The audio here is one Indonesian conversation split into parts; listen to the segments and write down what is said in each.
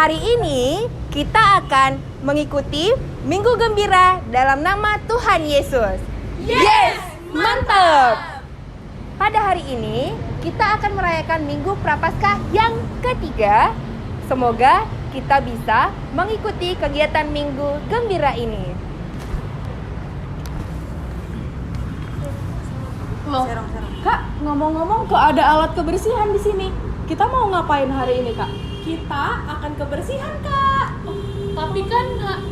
Hari ini kita akan mengikuti Minggu Gembira dalam nama Tuhan Yesus. Yes! Mantap! Pada hari ini kita akan merayakan Minggu Prapaskah yang ketiga. Semoga kita bisa mengikuti kegiatan Minggu Gembira ini. Loh, Kak, ngomong-ngomong kok ada alat kebersihan di sini? Kita mau ngapain hari ini, Kak? Kita akan kebersihan, Kak. Tapi kan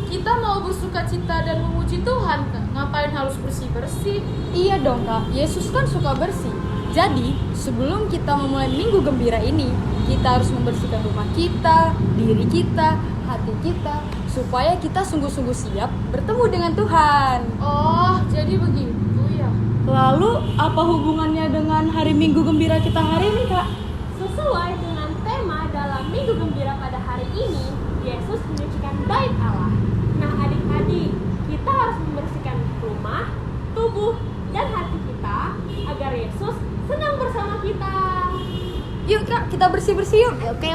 kita mau bersukacita dan memuji Tuhan, Kak. Ngapain harus bersih-bersih? Iya dong, Kak. Yesus kan suka bersih. Jadi, sebelum kita memulai Minggu Gembira ini, kita harus membersihkan rumah kita, diri kita, hati kita, supaya kita sungguh-sungguh siap bertemu dengan Tuhan. Oh, jadi begitu ya. Lalu, apa hubungannya dengan hari Minggu Gembira kita hari ini, Kak? Sesuai dengan tema dalam Minggu Gembira pada hari ini, Yesus menyucikan bait Allah. Nah, adik-adik, kita harus membersihkan rumah, tubuh, dan hati kita agar Yesus senang bersama kita. Yuk, Kak, kita bersih-bersih yuk. Oke.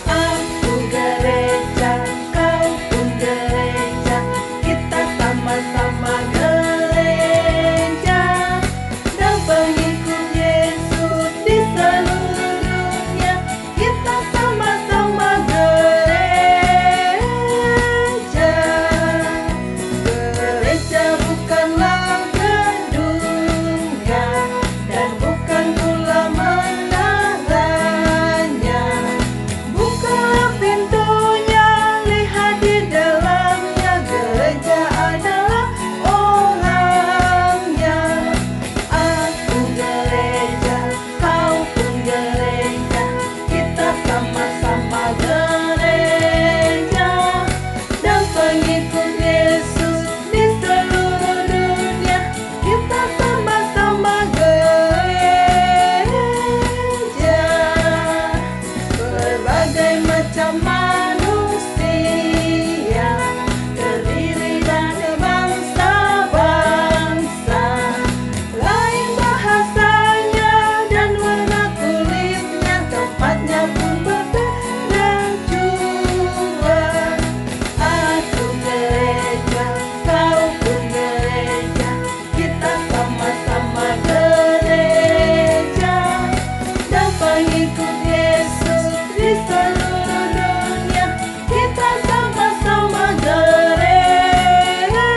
Aku gereja, kau pun gereja, kita sama-sama gereja dan pengikut Yesus di seluruh dunia. Kita sama-sama gereja. Gereja bukanlah gedungnya dan bukan pula menaranya. Bukalah pintunya, lihat di dalamnya. Gereja adalah orangnya. Aku gereja, kau pun gereja, kita sama-sama gereja dan pengikut Yesus di seluruh dunia. Kita sama-sama gereja. Berbagai macam manusia terdiri dari bangsa-bangsa, lain bahasanya dan warna kulitnya, tempatnya pun berbeda juga. Aku gereja, kau pun gereja, kita sama-sama gereja dan pengikut Yesus di seluruh dunia. Kita sama-sama gereja.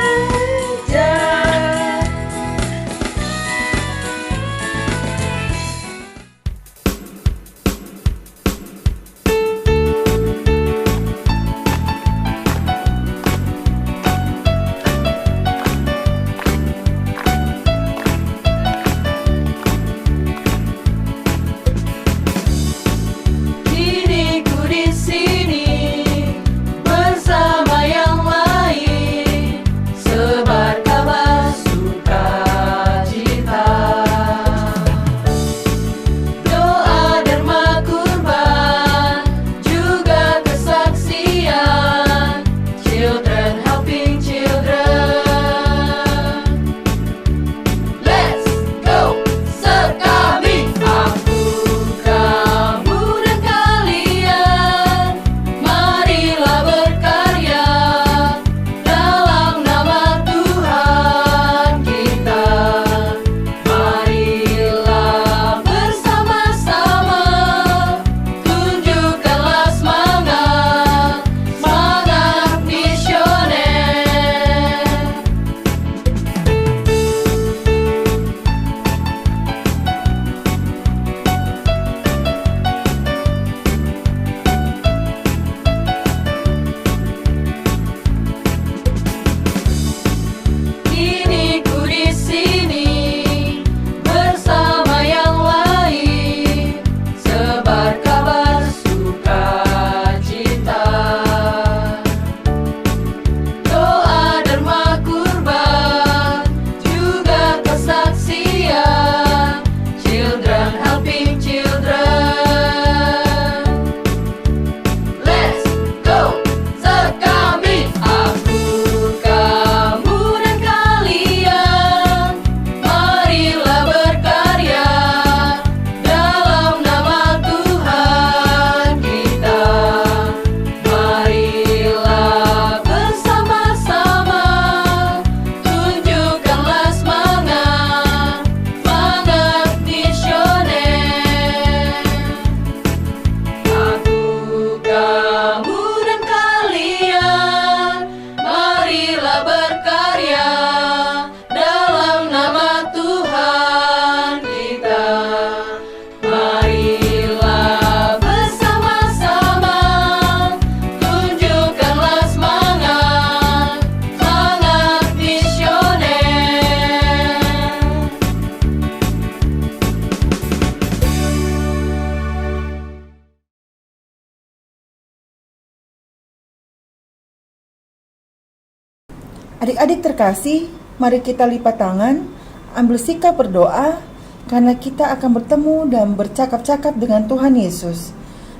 Adik-adik terkasih, mari kita lipat tangan, ambil sikap berdoa, karena kita akan bertemu dan bercakap-cakap dengan Tuhan Yesus.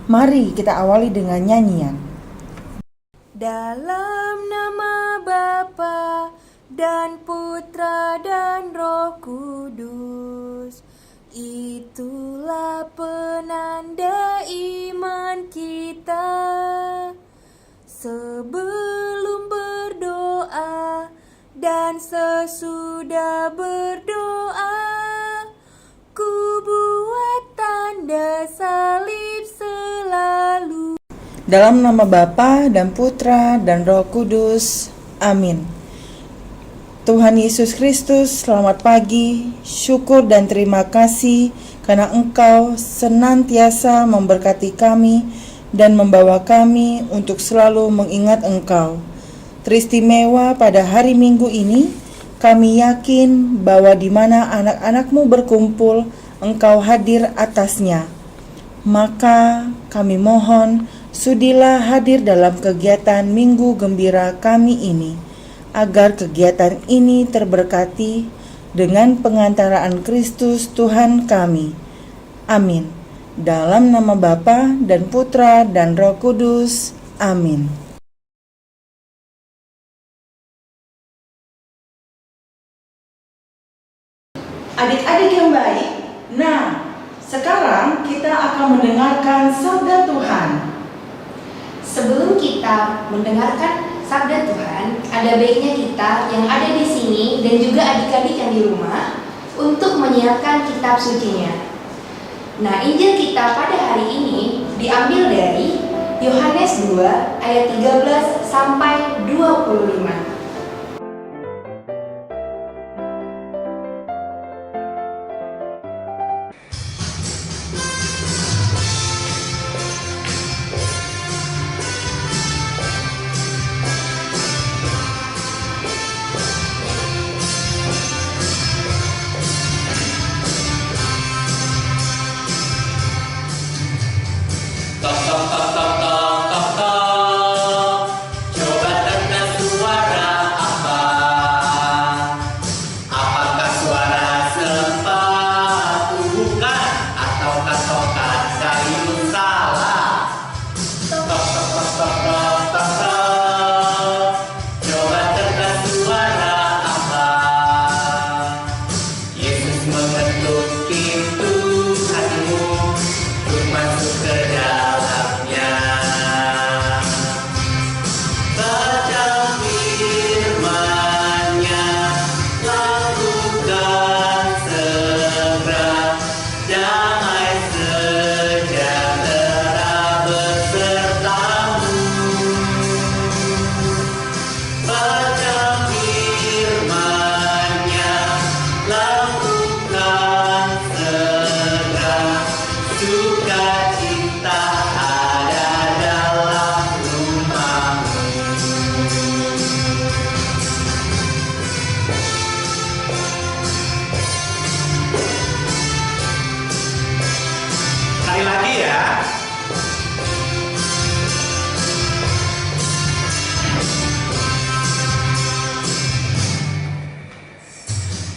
Mari kita awali dengan nyanyian. Dalam nama Bapa dan Putra dan Roh Kudus, itulah penanda iman kita. Sebelum berdoa dan sesudah berdoa, ku buat tanda salib selalu. Dalam nama Bapa dan Putra dan Roh Kudus. Amin. Tuhan Yesus Kristus, selamat pagi. Syukur dan terima kasih karena Engkau senantiasa memberkati kami dan membawa kami untuk selalu mengingat Engkau. Teristimewa pada hari Minggu ini, kami yakin bahwa di mana anak-anak-Mu berkumpul, Engkau hadir atasnya. Maka kami mohon, sudilah hadir dalam kegiatan Minggu Gembira kami ini, agar kegiatan ini terberkati dengan pengantaraan Kristus Tuhan kami. Amin. Dalam nama Bapa dan Putra dan Roh Kudus. Amin. Adik-adik yang baik, sekarang kita akan mendengarkan sabda Tuhan. Sebelum kita mendengarkan sabda Tuhan, ada baiknya kita yang ada di sini dan juga adik-adik yang di rumah untuk menyiapkan kitab sucinya. Nah, Injil kita pada hari ini diambil dari Yohanes 2 ayat 13 sampai 25. Tok tok tok tok tok tok tok. Coba tebak suara apa? Apakah suara sepatu bukan? Ataukah tokat kayu salah? Tok tok tok tok tok tok tok tok. Coba tebak suara apa? Yesus mengetuk pintu hatimu untuk masuk ke dalamnya. Baca firman-Nya, lakukan segera, damai sejahtera besertamu. Baca firman-Nya, lakukan segera, sukacita ada dalam rumahmu. Sekali lagi ya.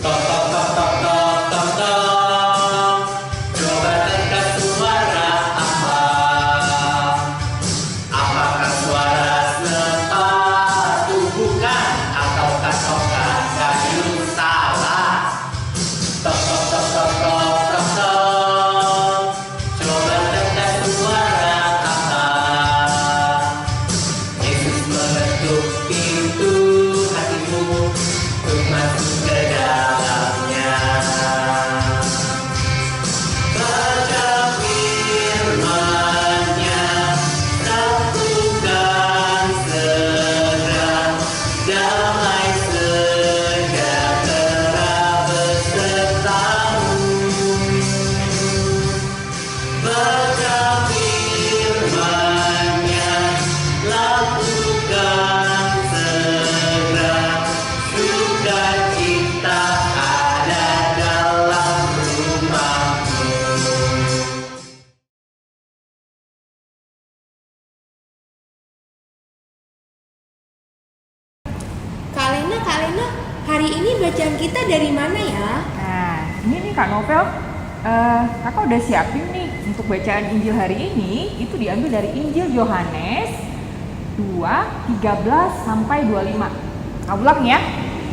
Tok tok tok tok tok tok tok. Coba tebak suara apa? bacaan kita dari mana ya? Nah, ini nih Kak Novel, kakak udah siapin nih untuk bacaan Injil hari ini. Itu diambil dari Injil Yohanes 2:13 sampai 25. Kak ulang ya,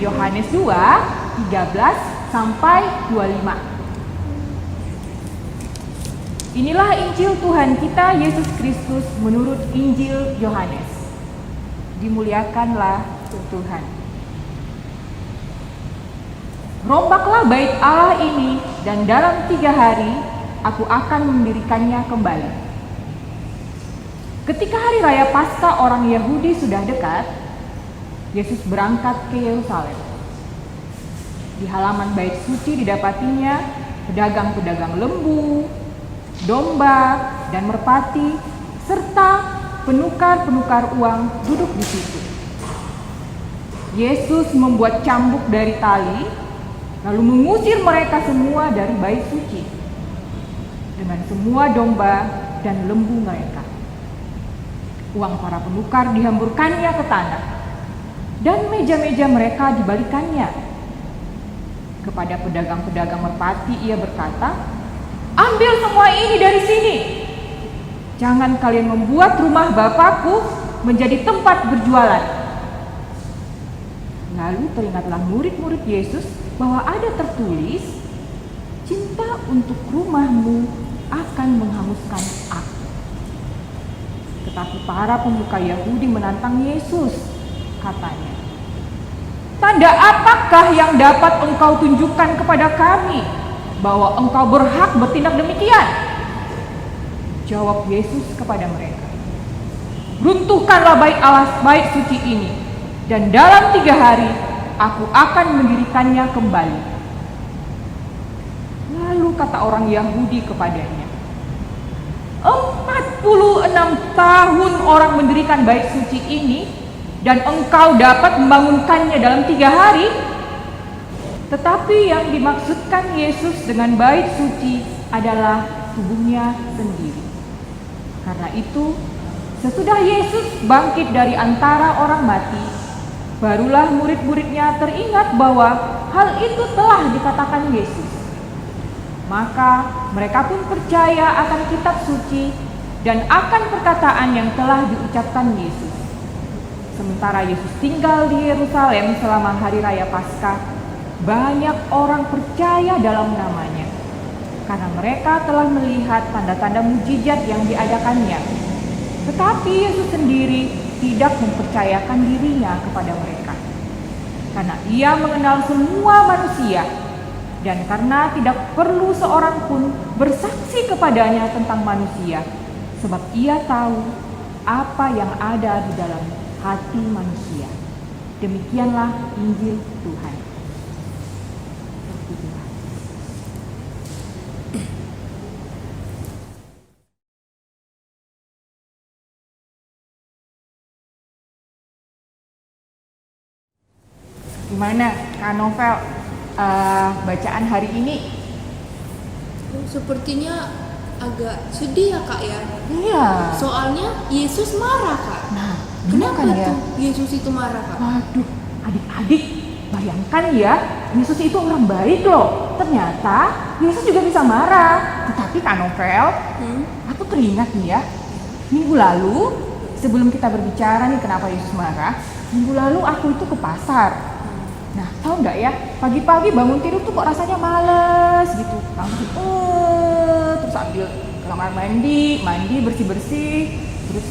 Yohanes 2:13 sampai 25. Inilah Injil Tuhan kita Yesus Kristus menurut Injil Yohanes. Dimuliakanlah Tuhan. Rombaklah bait Allah ini, dan dalam 3 hari aku akan mendirikannya kembali. Ketika hari raya Paskah orang Yahudi sudah dekat, Yesus berangkat ke Yerusalem. Di halaman bait suci didapatinya pedagang-pedagang lembu, domba, dan merpati, serta penukar-penukar uang duduk di situ. Yesus membuat cambuk dari tali, lalu mengusir mereka semua dari bait suci dengan semua domba dan lembu mereka. Uang para penukar dihamburkannya ke tanah, dan meja-meja mereka dibalikannya. Kepada pedagang-pedagang merpati ia berkata, "Ambil semua ini dari sini. Jangan kalian membuat rumah Bapakku menjadi tempat berjualan." Lalu teringatlah murid-murid Yesus bahwa ada tertulis, "Cinta untuk rumahmu akan menghanguskan aku." Tetapi para pemuka Yahudi menantang Yesus, katanya, "Tanda apakah yang dapat engkau tunjukkan kepada kami bahwa engkau berhak bertindak demikian?" Jawab Yesus kepada mereka, "Runtuhkanlah bait Allah, bait suci ini, dan dalam 3 hari aku akan mendirikannya kembali." Lalu kata orang Yahudi kepadanya, 46 tahun orang mendirikan bait suci ini, dan engkau dapat membangunkannya dalam 3 hari? Tetapi yang dimaksudkan Yesus dengan bait suci adalah tubuhnya sendiri. Karena itu, sesudah Yesus bangkit dari antara orang mati, barulah murid-muridnya teringat bahwa hal itu telah dikatakan Yesus. Maka mereka pun percaya akan kitab suci dan akan perkataan yang telah diucapkan Yesus. Sementara Yesus tinggal di Yerusalem selama hari raya Paskah, banyak orang percaya dalam namanya, karena mereka telah melihat tanda-tanda mujizat yang diadakannya. Tetapi Yesus sendiri tidak mempercayakan dirinya kepada mereka, karena ia mengenal semua manusia, dan karena tidak perlu seorang pun bersaksi kepadanya tentang manusia, sebab ia tahu apa yang ada di dalam hati manusia. Demikianlah Injil Tuhan. Gimana Kak Novel, bacaan hari ini? Sepertinya agak sedih ya Kak ya. Iya. Soalnya Yesus marah Kak. Nah, Kenapa kan ya? tuh Yesus itu marah Kak? Waduh, adik-adik, bayangkan ya, Yesus itu orang baik loh. Ternyata Yesus juga bisa marah. Tetapi Kak Novel, aku teringat nih ya, minggu lalu sebelum kita berbicara nih kenapa Yesus marah, minggu lalu aku itu ke pasar. Nah, tahu nggak ya, pagi-pagi bangun tidur tuh kok rasanya males gitu. Langsung terus ambil kamar mandi bersih-bersih, terus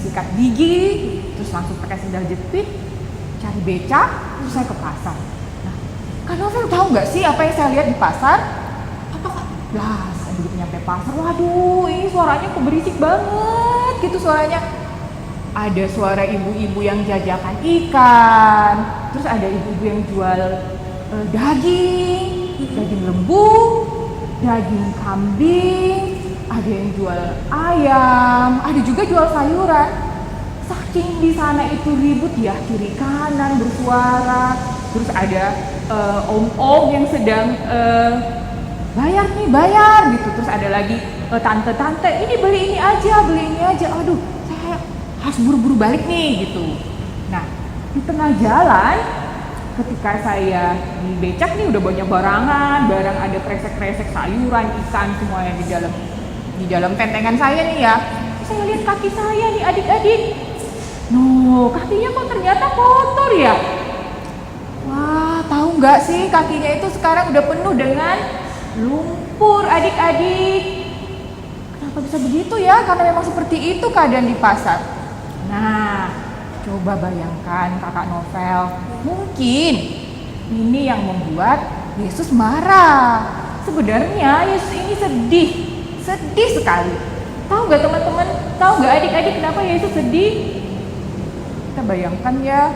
sikat gigi, terus langsung pakai sendal jepit, cari becak, terus saya ke pasar. Nah, Kak Novel tahu nggak sih apa yang saya lihat di pasar? Apa Kak? Lah, saya begitu nyampe pasar, waduh, ini suaranya kok berisik banget gitu suaranya. Ada suara ibu-ibu yang jajakan ikan, terus ada ibu-ibu yang jual daging lembu, daging kambing, ada yang jual ayam, ada juga jual sayuran. Saking di sana itu ribut ya, kiri kanan bersuara, terus ada om-om yang sedang bayar gitu, terus ada lagi tante-tante, ini beli ini aja, aduh saya harus buru-buru balik nih gitu. Nah, di tengah jalan ketika saya di becak nih udah banyak barang ada kresek-kresek sayuran, ikan semuanya di dalam tentengan saya nih ya. Saya lihat kaki saya nih adik-adik. Kakinya kok ternyata kotor ya? Wah, tahu nggak sih kakinya itu sekarang udah penuh dengan lumpur adik-adik. Kenapa bisa begitu ya? Karena memang seperti itu keadaan di pasar. Nah, coba bayangkan Kakak Novel, mungkin ini yang membuat Yesus marah. Sebenarnya Yesus ini sedih sekali. Tahu nggak teman-teman? Tahu nggak adik-adik kenapa Yesus sedih? Kita bayangkan ya,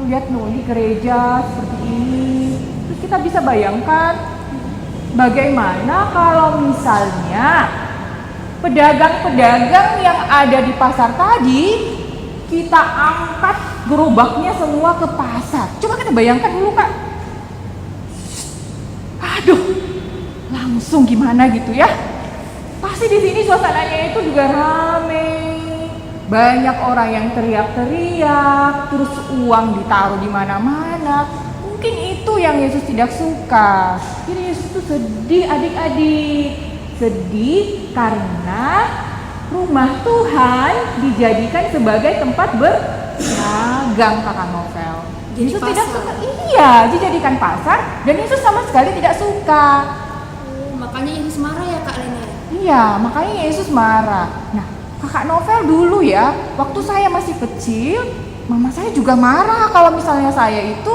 lihat di gereja seperti ini. Terus kita bisa bayangkan bagaimana kalau misalnya pedagang-pedagang yang ada di pasar tadi kita angkat gerobaknya semua ke pasar. Coba kita bayangkan dulu Kak. Aduh, langsung gimana gitu ya? Pasti di sini suasananya itu juga rame. Banyak orang yang teriak-teriak, terus uang ditaruh di mana-mana. Mungkin itu yang Yesus tidak suka. Jadi Yesus itu sedih adik-adik. Sedih karena rumah Tuhan dijadikan sebagai tempat berdagang Kakak Novel. Yesus tidak suka. Iya, dijadikan pasar dan Yesus sama sekali tidak suka. Makanya Yesus marah ya Kak Lena? Iya, makanya Yesus marah. Nah, Kakak Novel dulu ya, waktu saya masih kecil, mama saya juga marah kalau misalnya saya itu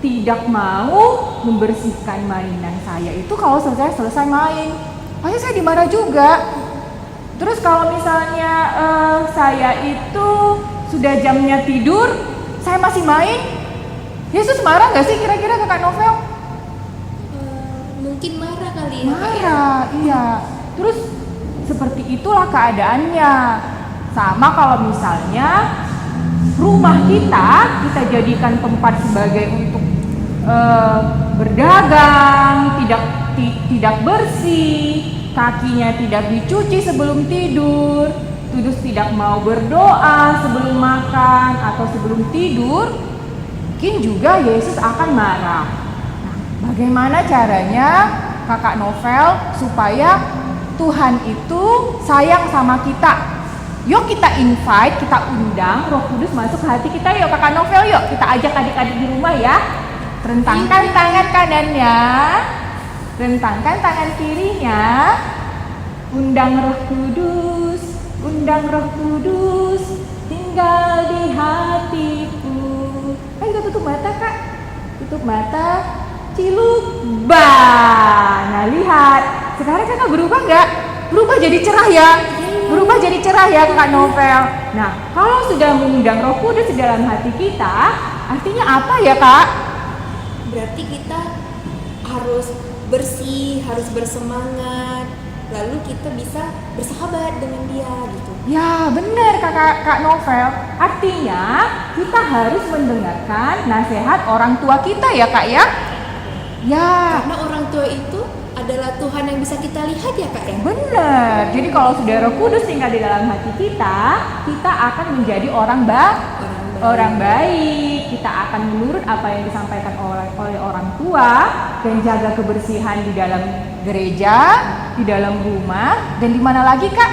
tidak mau membersihkan mainan saya itu kalau selesai main. Pasti saya dimarah juga. Terus kalau misalnya saya itu sudah jamnya tidur, saya masih main, Yesus marah nggak sih kira-kira Kakak Novel? Mungkin marah kali ya Kak ya? Marah, iya. Terus seperti itulah keadaannya. Sama kalau misalnya rumah kita jadikan tempat sebagai untuk berdagang, tidak bersih, kakinya tidak dicuci sebelum tidur, terus tidak mau berdoa sebelum makan atau sebelum tidur, mungkin juga Yesus akan marah. Nah, bagaimana caranya Kakak Novel supaya Tuhan itu sayang sama kita? Yuk kita invite, kita undang Roh Kudus masuk ke hati kita. Yuk Kakak Novel, yuk kita ajak adik-adik di rumah ya. Rentangkan tangan kanannya, rentangkan tangan kirinya. Undang Roh Kudus, tinggal di hatiku. Ayo tutup mata Kak, tutup mata, ciluk, nah lihat, sekarang Kakak berubah nggak? Berubah jadi cerah ya? Berubah jadi cerah ya Kakak Novel. Nah, kalau sudah mengundang Roh Kudus di dalam hati kita, artinya apa ya Kak? Berarti kita harus bersih, harus bersemangat, lalu kita bisa bersahabat dengan dia gitu. Ya benar Kak Novel. Artinya kita harus mendengarkan nasihat orang tua kita ya Kak ya. Ya. Karena orang tua itu adalah Tuhan yang bisa kita lihat ya Kak ya. Benar. Jadi kalau sudah Roh Kudus tinggal di dalam hati kita akan menjadi orang baik. Kita akan menurut apa yang disampaikan oleh orang tua dan jaga kebersihan di dalam gereja, di dalam rumah, dan di mana lagi Kak?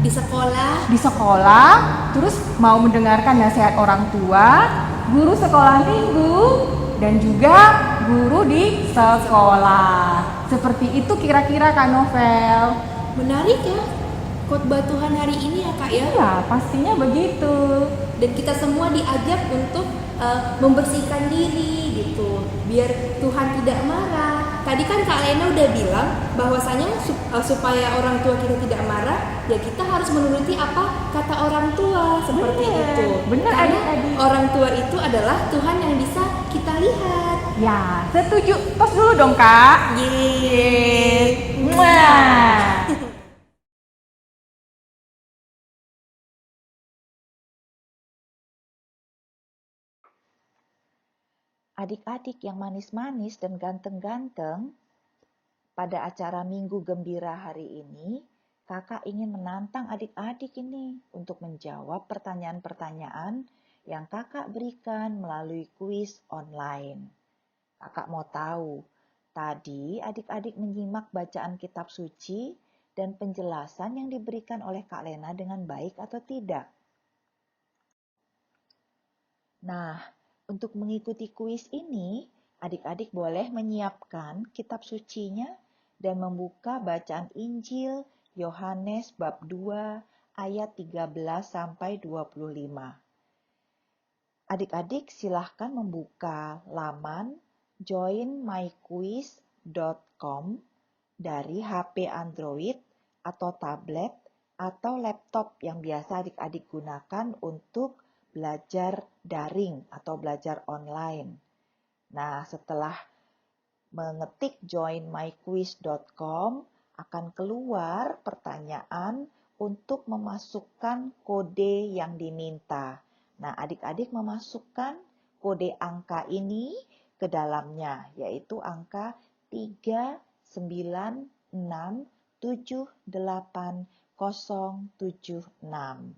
Di sekolah. Di sekolah, terus mau mendengarkan nasihat orang tua, guru sekolah minggu, dan juga guru di sekolah. Seperti itu kira-kira Kak Novel. Menarik ya khotbah Tuhan hari ini ya Kak ya. Iya, pastinya begitu. Dan kita semua diajak untuk membersihkan diri gitu, biar Tuhan tidak marah. Tadi kan Kak Lena udah bilang bahwasanya supaya orang tua kita tidak marah, ya kita harus menuruti apa kata orang tua seperti itu. Benar adik-adik. Orang tua itu adalah Tuhan yang bisa kita lihat. Ya, setuju. Tos dulu dong Kak. Yeay. Mwah. Adik-adik yang manis-manis dan ganteng-ganteng, pada acara Minggu Gembira hari ini, Kakak ingin menantang adik-adik ini untuk menjawab pertanyaan-pertanyaan yang kakak berikan melalui kuis online. Kakak mau tahu, tadi adik-adik menyimak bacaan kitab suci dan penjelasan yang diberikan oleh Kak Lena dengan baik atau tidak? Nah, untuk mengikuti kuis ini, adik-adik boleh menyiapkan kitab sucinya dan membuka bacaan Injil Yohanes bab 2 ayat 13 sampai 25. Adik-adik silahkan membuka laman joinmyquiz.com dari HP Android atau tablet atau laptop yang biasa adik-adik gunakan untuk belajar daring atau belajar online. Nah, setelah mengetik joinmyquiz.com akan keluar pertanyaan untuk memasukkan kode yang diminta. Nah, adik-adik memasukkan kode angka ini ke dalamnya, yaitu angka 396780076.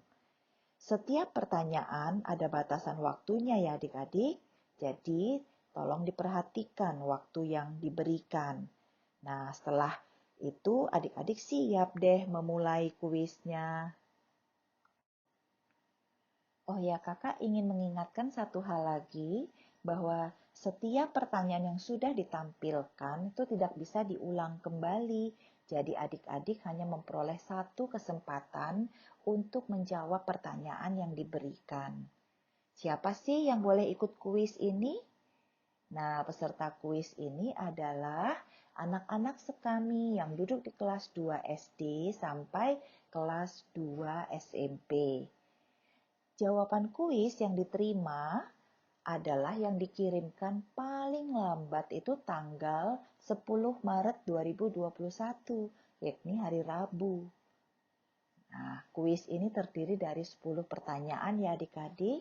Setiap pertanyaan ada batasan waktunya ya adik-adik, jadi tolong diperhatikan waktu yang diberikan. Nah, setelah itu adik-adik siap deh memulai kuisnya. Oh ya, kakak ingin mengingatkan satu hal lagi, bahwa setiap pertanyaan yang sudah ditampilkan itu tidak bisa diulang kembali. Jadi adik-adik hanya memperoleh satu kesempatan untuk menjawab pertanyaan yang diberikan. Siapa sih yang boleh ikut kuis ini? Nah, peserta kuis ini adalah anak-anak sekami yang duduk di kelas 2 SD sampai kelas 2 SMP. Jawaban kuis yang diterima adalah yang dikirimkan paling lambat itu tanggal 10 Maret 2021, yakni hari Rabu. Nah, kuis ini terdiri dari 10 pertanyaan ya adik-adik,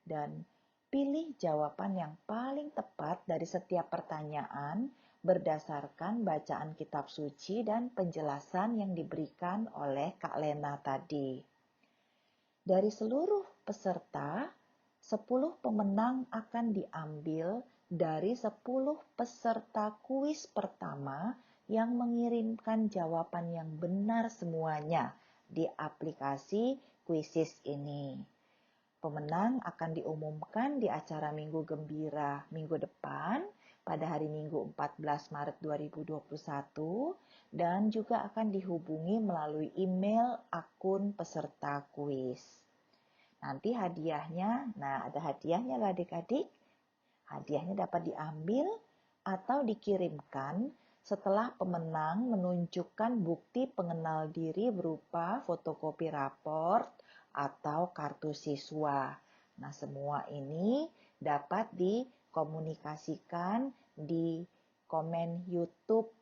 dan pilih jawaban yang paling tepat dari setiap pertanyaan berdasarkan bacaan kitab suci dan penjelasan yang diberikan oleh Kak Lena tadi. Dari seluruh peserta, 10 pemenang akan diambil dari 10 peserta kuis pertama yang mengirimkan jawaban yang benar semuanya di aplikasi Quizizz ini. Pemenang akan diumumkan di acara Minggu Gembira minggu depan pada hari Minggu 14 Maret 2021 dan juga akan dihubungi melalui email akun peserta kuis. Nanti hadiahnya, ada hadiahnya lah adik-adik. Hadiahnya dapat diambil atau dikirimkan setelah pemenang menunjukkan bukti pengenal diri berupa fotokopi raport atau kartu siswa. Nah, semua ini dapat dikomunikasikan di komen YouTube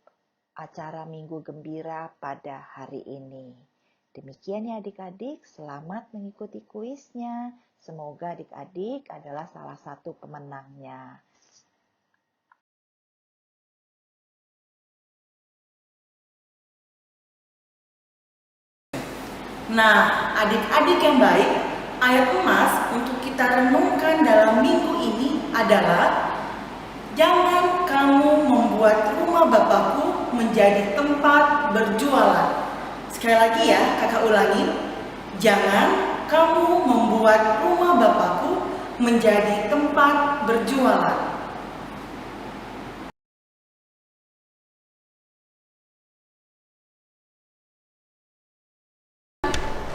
acara Minggu Gembira pada hari ini. Demikian ya adik-adik, selamat mengikuti kuisnya. Semoga adik-adik adalah salah satu pemenangnya. Nah, adik-adik yang baik, ayat emas untuk kita renungkan dalam minggu ini adalah jangan kamu membuat rumah Bapakku menjadi tempat berjualan. Sekali lagi ya, kakak ulangi. Jangan kamu membuat rumah Bapakku menjadi tempat berjualan.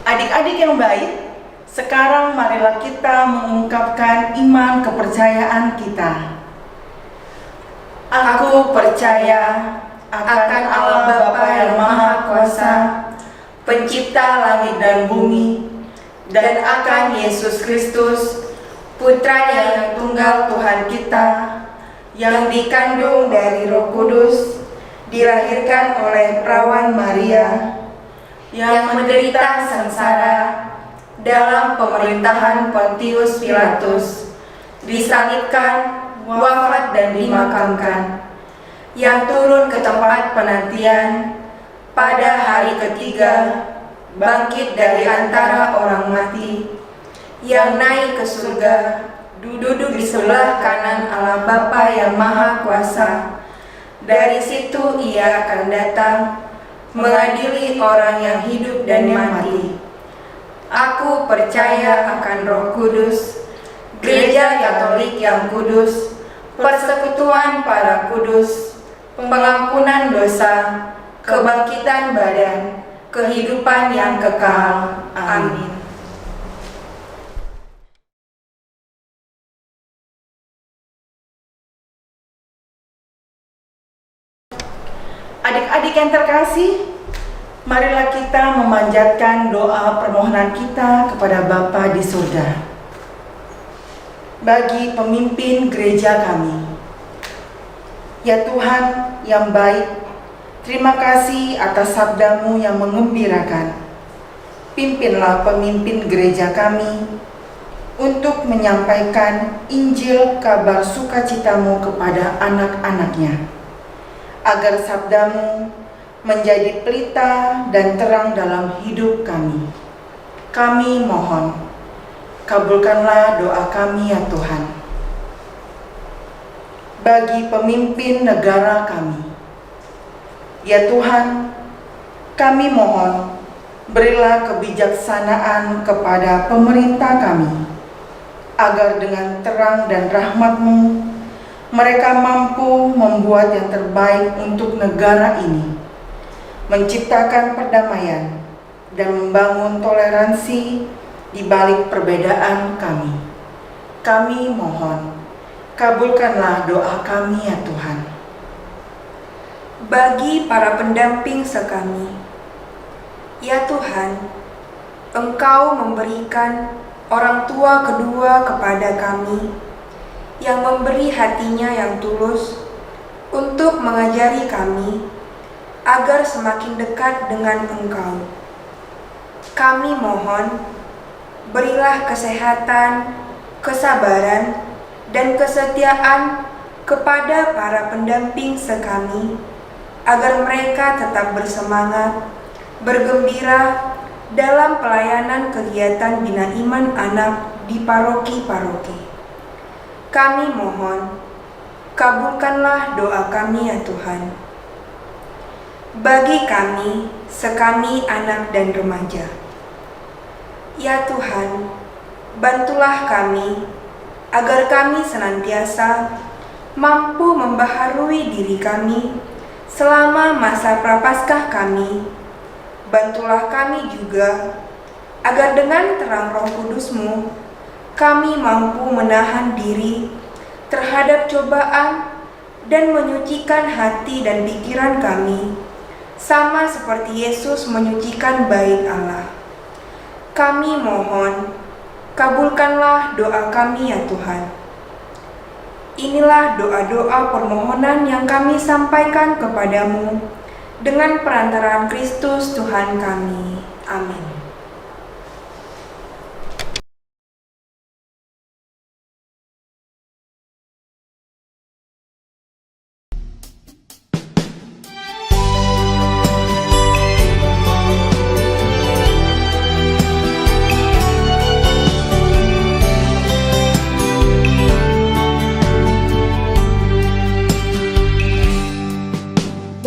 Adik-adik yang baik, sekarang marilah kita mengungkapkan iman kepercayaan kita. Aku percaya akan Allah Bapa yang Maha Kuasa, Pencipta langit dan bumi, dan akan Yesus Kristus, Putranya yang tunggal Tuhan kita, yang dikandung dari Roh Kudus, dilahirkan oleh perawan Maria, yang menderita sengsara dalam pemerintahan Pontius Pilatus, disalibkan, wafat dan dimakamkan, yang turun ke tempat penantian, pada hari ketiga bangkit dari antara orang mati, yang naik ke surga, duduk di sebelah kanan Allah Bapa yang Maha Kuasa. Dari situ Ia akan datang, mengadili orang yang hidup dan yang mati. Aku percaya akan Roh Kudus, Gereja Katolik yang kudus, persekutuan para kudus, pengampunan dosa, kebangkitan badan, kehidupan yang kekal. Amin. Adik-adik yang terkasih, marilah kita memanjatkan doa permohonan kita kepada Bapa di surga. Bagi pemimpin gereja kami, ya Tuhan yang baik, terima kasih atas sabda-Mu yang mengembirakan. Pimpinlah pemimpin gereja kami untuk menyampaikan Injil kabar sukacita-Mu kepada anak-anaknya, agar sabda-Mu menjadi pelita dan terang dalam hidup kami. Kami mohon, kabulkanlah doa kami ya Tuhan. Bagi pemimpin negara kami, ya Tuhan, kami mohon, berilah kebijaksanaan kepada pemerintah kami, agar dengan terang dan rahmat-Mu, mereka mampu membuat yang terbaik untuk negara ini, menciptakan perdamaian dan membangun toleransi di balik perbedaan kami. Kami mohon, kabulkanlah doa kami ya Tuhan. Bagi para pendamping sekami, ya Tuhan, Engkau memberikan orang tua kedua kepada kami, yang memberi hatinya yang tulus untuk mengajari kami agar semakin dekat dengan Engkau. Kami mohon, berilah kesehatan, kesabaran, dan kesetiaan kepada para pendamping sekami, agar mereka tetap bersemangat, bergembira dalam pelayanan kegiatan Bina Iman Anak di paroki-paroki. Kami mohon, kabulkanlah doa kami ya Tuhan. Bagi kami, sekami anak dan remaja, ya Tuhan, bantulah kami, agar kami senantiasa mampu membaharui diri kami selama masa prapaskah kami. Bantulah kami juga, agar dengan terang Roh Kudus-Mu, kami mampu menahan diri terhadap cobaan dan menyucikan hati dan pikiran kami, sama seperti Yesus menyucikan bait Allah. Kami mohon, kabulkanlah doa kami ya Tuhan. Inilah doa-doa permohonan yang kami sampaikan kepadamu dengan perantaraan Kristus Tuhan kami. Amin.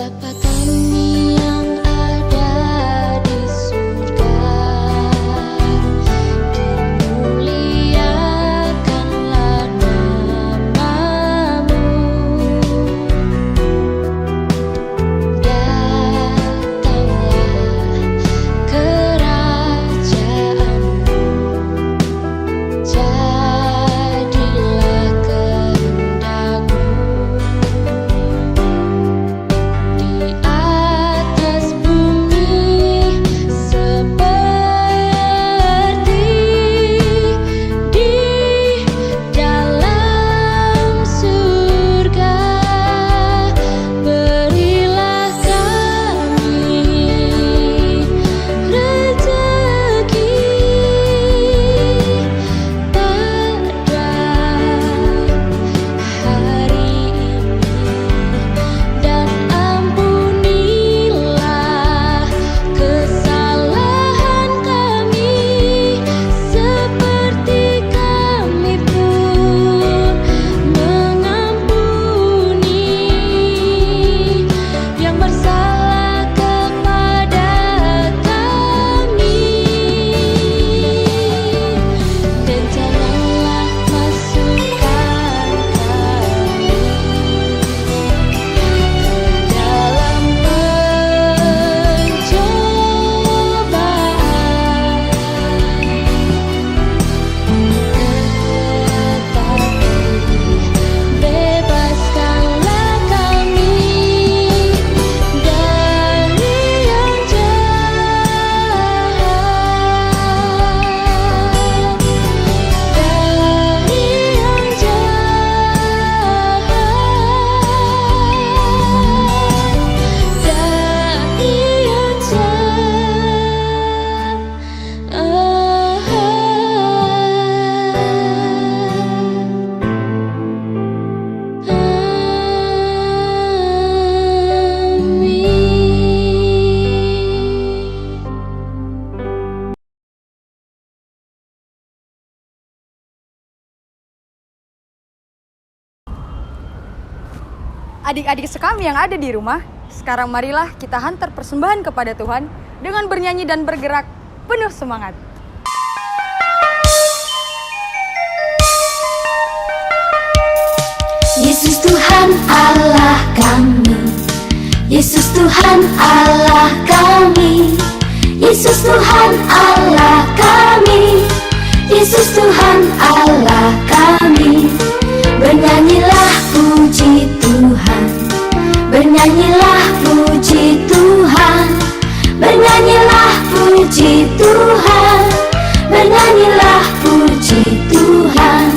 Bapa kami yang ada di surga, Adik-adik sekami yang ada di rumah, sekarang marilah kita hantar persembahan kepada Tuhan dengan bernyanyi dan bergerak penuh semangat. Yesus Tuhan Allah kami, Yesus Tuhan Allah kami, Yesus Tuhan Allah kami, Yesus Tuhan Allah kami. Bernyanyilah puji Tuhan, bernyanyilah puji Tuhan, bernyanyilah puji Tuhan, bernyanyilah puji Tuhan.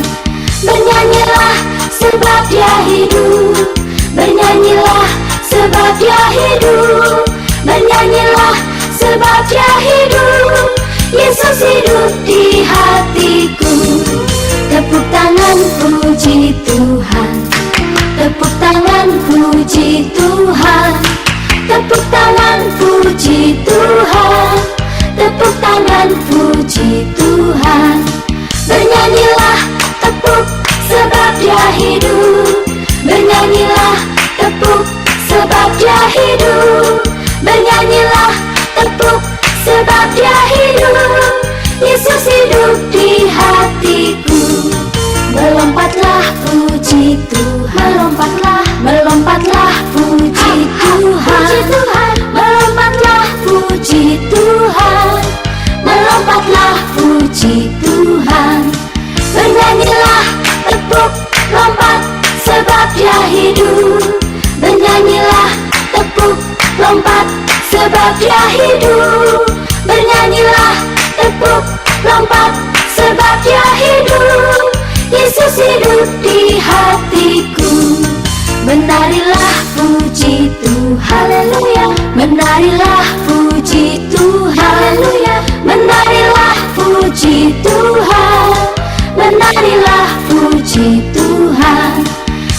Bernyanyilah sebab Dia hidup, bernyanyilah sebab Dia hidup, bernyanyilah sebab Dia hidup. Yesus hidup di hatiku. Tepuk tangan puji Tuhan, tepuk tangan puji Tuhan, tepuk tangan puji Tuhan, tepuk tangan puji Tuhan. Bernyanyilah tepuk sebab Dia hidup, bernyanyilah tepuk sebab Dia hidup, bernyanyilah tepuk sebab Dia hidup. Yesus hidup di hatiku. Melompatlah puji Tuhan, melompatlah, melompatlah puji Tuhan, melompatlah puji Tuhan, melompatlah puji Tuhan. Bernyanyilah tepuk lompat sebab Dia hidup, bernyanyilah tepuk lompat sebab Dia hidup, bernyanyilah tepuk lompat sebab Dia hidup. Yesus hidup di hatiku. Menarilah puji Tuhan, haleluya. Menarilah puji Tuhan, haleluya. Menarilah puji Tuhan, menarilah puji Tuhan.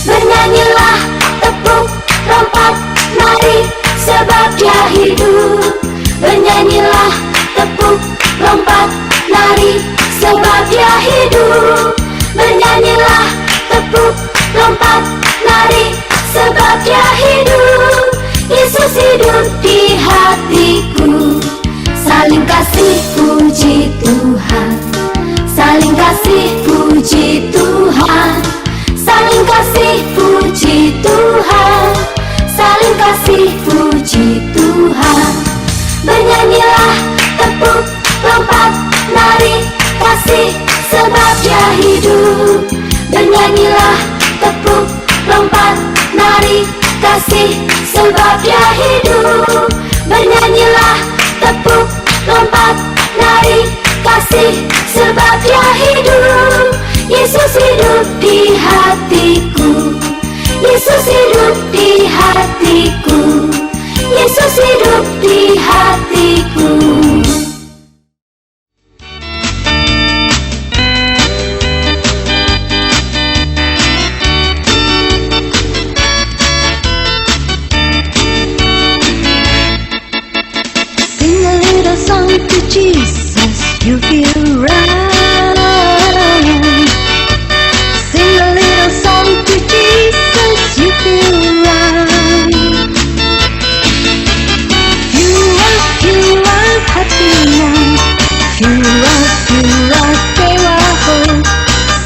Bernyanyilah tepuk lompat nari sebab Dia hidup, bernyanyilah tepuk lompat nari sebab Dia hidup, bernyanyilah tepuk lompat nari sebab Dia hidup. Yesus hidup di hatiku. Saling kasih puji Tuhan, saling kasih puji Tuhan, saling kasih puji Tuhan, saling kasih puji Tuhan. Bernyanyilah tepuk lompat nari kasih sebab Dia hidup, bernyanyilah tepuk lompat nari kasih sebab Dia hidup, bernyanyilah tepuk lompat nari kasih sebab Dia hidup. Yesus hidup di hatiku, Yesus hidup di hatiku, Yesus hidup di hatiku. Sing a little song to Jesus, you feel right. Sing a little song to Jesus, you feel right. You are happy now. You are faithful.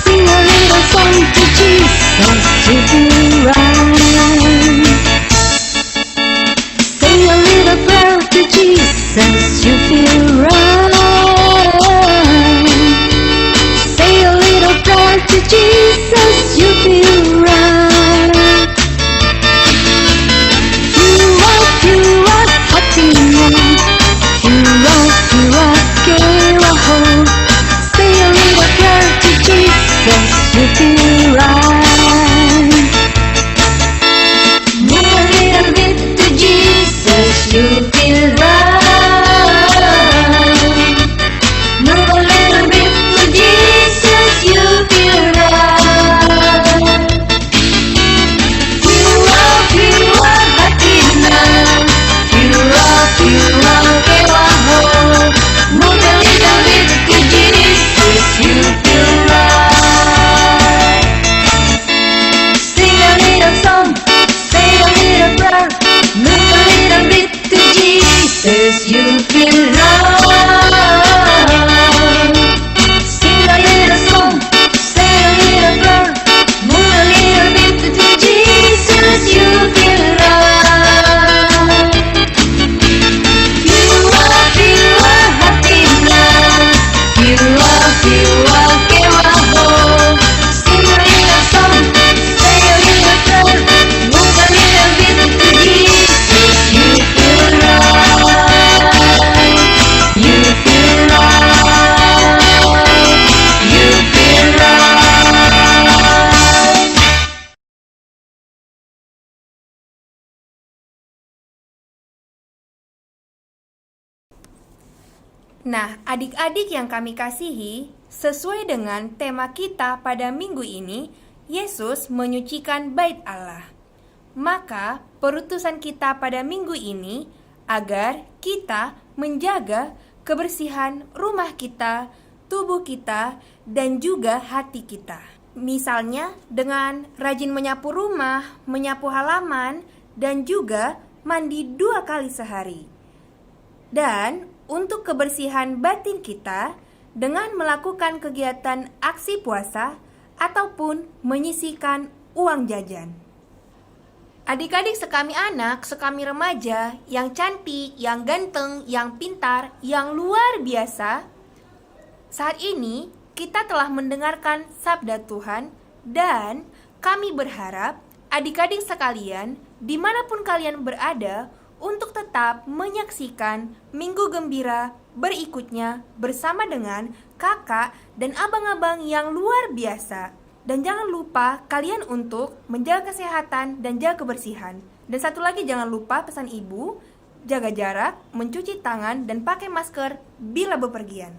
Sing a little song to Jesus, you feel right. Say a little prayer to Jesus, you feel right. Nah, adik-adik yang kami kasihi, sesuai dengan tema kita pada minggu ini, Yesus menyucikan bait Allah. Maka, perutusan kita pada minggu ini agar kita menjaga kebersihan rumah kita, tubuh kita, dan juga hati kita. Misalnya dengan rajin menyapu rumah, menyapu halaman, dan juga mandi 2 kali sehari. Dan untuk kebersihan batin kita dengan melakukan kegiatan aksi puasa ataupun menyisihkan uang jajan. Adik-adik sekami anak, sekami remaja yang cantik, yang ganteng, yang pintar, yang luar biasa, saat ini kita telah mendengarkan sabda Tuhan dan kami berharap adik-adik sekalian dimanapun kalian berada untuk tetap menyaksikan Minggu Gembira berikutnya bersama dengan kakak dan abang-abang yang luar biasa. Dan jangan lupa kalian untuk menjaga kesehatan dan jaga kebersihan. Dan satu lagi jangan lupa pesan ibu, jaga jarak, mencuci tangan, dan pakai masker bila bepergian.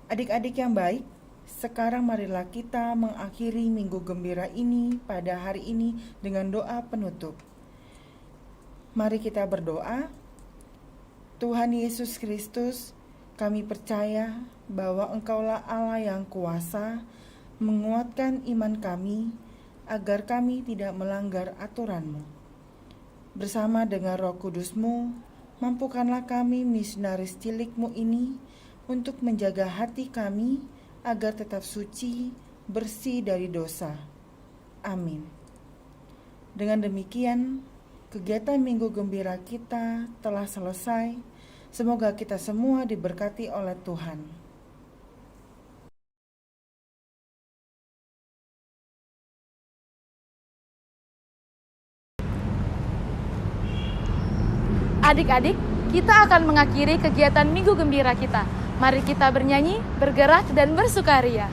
Adik-adik yang baik, sekarang marilah kita mengakhiri Minggu Gembira ini pada hari ini dengan doa penutup. Mari kita berdoa. Tuhan Yesus Kristus, kami percaya bahwa Engkaulah Allah yang kuasa menguatkan iman kami agar kami tidak melanggar aturan-Mu. Bersama dengan Roh Kudus-Mu, mampukanlah kami misionaris cilik-Mu ini untuk menjaga hati kami agar tetap suci, bersih dari dosa. Amin. Dengan demikian, kegiatan Minggu Gembira kita telah selesai. Semoga kita semua diberkati oleh Tuhan. Adik-adik, kita akan mengakhiri kegiatan Minggu Gembira kita. Mari kita bernyanyi, bergerak, dan bersukaria.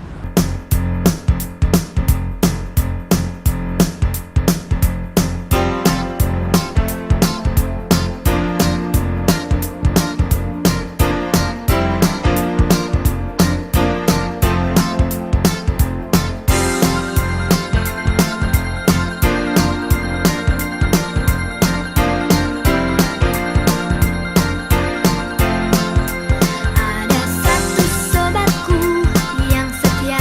Ada satu sobatku yang setia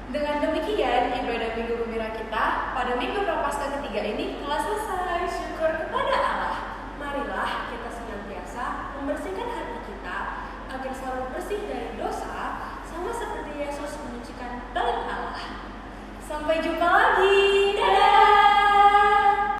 Dengan demikian, ibadah Minggu Gembira kita pada Minggu Prapaskah ketiga ini telah selesai. Syukur kepada Allah. Marilah kita senantiasa membersihkan hati kita agar selalu bersih dari dosa, sama seperti Yesus menyucikan bait Allah. Sampai jumpa